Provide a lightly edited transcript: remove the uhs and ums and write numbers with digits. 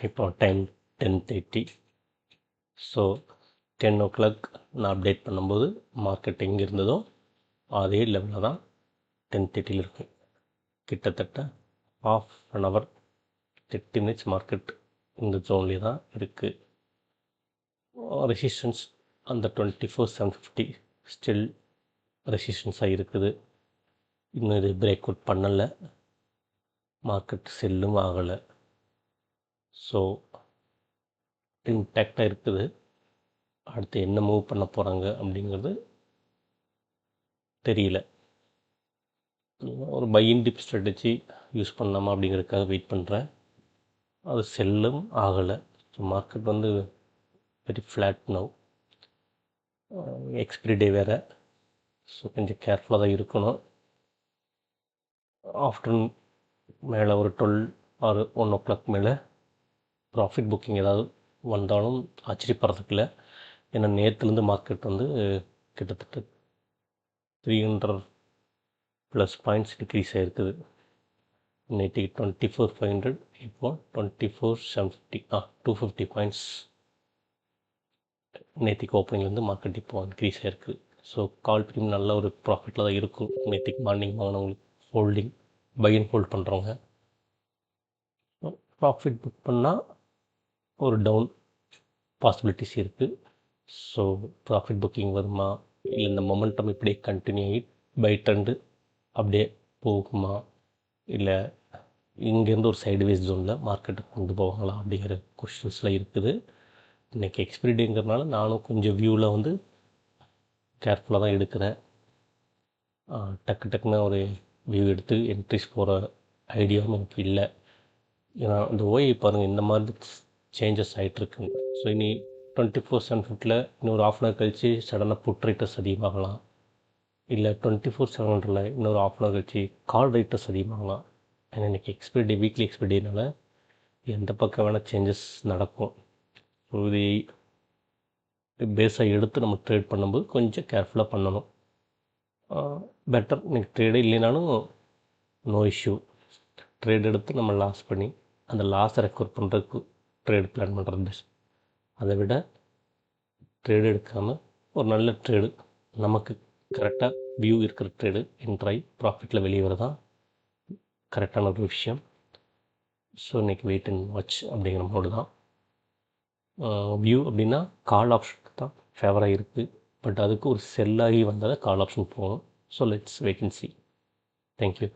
இப்போ time 10:30. So 10 o'clock நான் update பண்ணும்போது மார்க்கெட் எங்கே இருந்ததோ அதே லெவலில் தான் 10:30 இருக்கும். கிட்டத்தட்ட half an hour 30 minutes market இந்த ஜோன்லேயே தான் இருக்குது. ரெசிஸ்டன்ஸ் அந்த 24,750 ஸ்டில் ரெசிஸ்டன்ஸாக இருக்குது. இன்னும் இது பிரேக் அவுட் பண்ணலை, மார்க்கெட் செல்லும் ஆகலை. ஸோ இன்டாக்டாக இருக்குது. அடுத்து என்ன மூவ் பண்ண போகிறாங்க அப்படிங்கிறது தெரியல. ஒரு buy in dip strategy use பண்ணலாமா அப்படிங்கிறதுக்காக வெயிட் பண்ணுறேன். அது செல்லும் ஆகலை. ஸோ மார்க்கெட் வந்து very flat now. Expiry day வேறு. ஸோ கொஞ்சம் கேர்ஃபுல்லாக தான் இருக்கணும். ஆஃப்டர்நூன் மேலே ஒரு 12 or 1 o'clock மேலே ப்ராஃபிட் புக்கிங் ஏதாவது வந்தாலும் ஆச்சரியப்படுறதுக்கு இல்லை. ஏன்னா நேற்றுலேருந்து மார்க்கெட் வந்து கிட்டத்தட்ட 300+ பாயிண்ட்ஸ் இன்க்ரீஸ் ஆகிருக்குது. நேற்றுக்கு 24,500, இப்போ 24,750, 250 பாயிண்ட்ஸ் நேற்றுக்கு ஓப்பனிங்லேருந்து மார்க்கெட் இப்போ இன்க்ரீஸ் ஆகிருக்கு. ஸோ கால் ப்ரீமியம் நல்ல ஒரு ப்ராஃபிட்டில் தான் இருக்கும். நேற்றுக்கு மார்னிங் வாங்கினவங்களுக்கு ஹோல்டிங் பை அண்ட் ஹோல்ட் பண்ணுறவங்க ப்ராஃபிட் புக் பண்ணால் ஒரு டவுன் பாசிபிலிட்டிஸ் இருக்குது. ஸோ ப்ராஃபிட் புக்கிங் வருமா, இல்லை இந்த மொமெண்டம் இப்படியே கண்டினியூ ஆகி பை ட்ரெண்டு அப்படியே போகுமா, இல்லை இங்கேருந்து ஒரு சைடுவேஸ் ஜோனில் மார்க்கெட்டை கொண்டு போவாங்களா அப்படிங்கிற கொஷின்ஸ்லாம் இருக்குது. இன்றைக்கி எக்ஸ்பிரி டேங்கிறதுனால நானும் கொஞ்சம் வியூவில் வந்து கேர்ஃபுல்லாக தான் எடுக்கிறேன். டக்குன்னு ஒரு வியூ எடுத்து என்ட்ரிஸ் போகிற ஐடியாவும் எனக்கு இல்லை. ஏன்னா இந்த ஓஐ பாருங்கள் இந்த மாதிரி சேஞ்சஸ் ஆகிட்டுருக்கு. ஸோ இனி 24,750 இன்னொரு ஆஃப் அன் ஹவர் கழித்து சடனாக புட் ரேட்டர்ஸ் அதிகமாகலாம், இல்லை 24,700 இன்னொரு ஆஃப் அன் ஹவர் கழித்து கால் ரேட்டர்ஸ் அதிகமாகலாம். ஏன்னா இன்றைக்கி எக்ஸ்பிரி டே, வீக்லி எக்ஸ்பிரி டேனால எந்த பக்கம் வேணால் சேஞ்சஸ் நடக்கும். ஸோ இது பேஸாக எடுத்து நம்ம ட்ரேட் பண்ணும்போது கொஞ்சம் கேர்ஃபுல்லாக பண்ணணும். பெட்டர் இன்னைக்கு ட்ரேடே இல்லைனாலும் நோ இஷ்யூ. ட்ரேட் எடுத்து நம்ம லாஸ் பண்ணி அந்த லாஸை ரெக்கவர் பண்ணுறதுக்கு ட்ரேட் பிளான் பண்ணுறது பெஸ்ட். அதை விட ட்ரேடு எடுக்காமல் ஒரு நல்ல ட்ரேடு, நமக்கு கரெக்டாக வியூ இருக்கிற ட்ரேடு என்ட்ராய் ப்ராஃபிட்டில் வெளியே வரதான் கரெக்டான ஒரு விஷயம். ஸோ இன்றைக்கி வெயிட் அண்ட் வாட்ச் அப்படிங்கிற மோடு தான். வியூ அப்படின்னா கால் ஆப்ஷனுக்கு தான் ஃபேவராக இருக்குது. பட் அதுக்கு ஒரு செல்லாகி வந்தால் கால் ஆப்ஷன் போகணும். So let's wait and see. Thank you.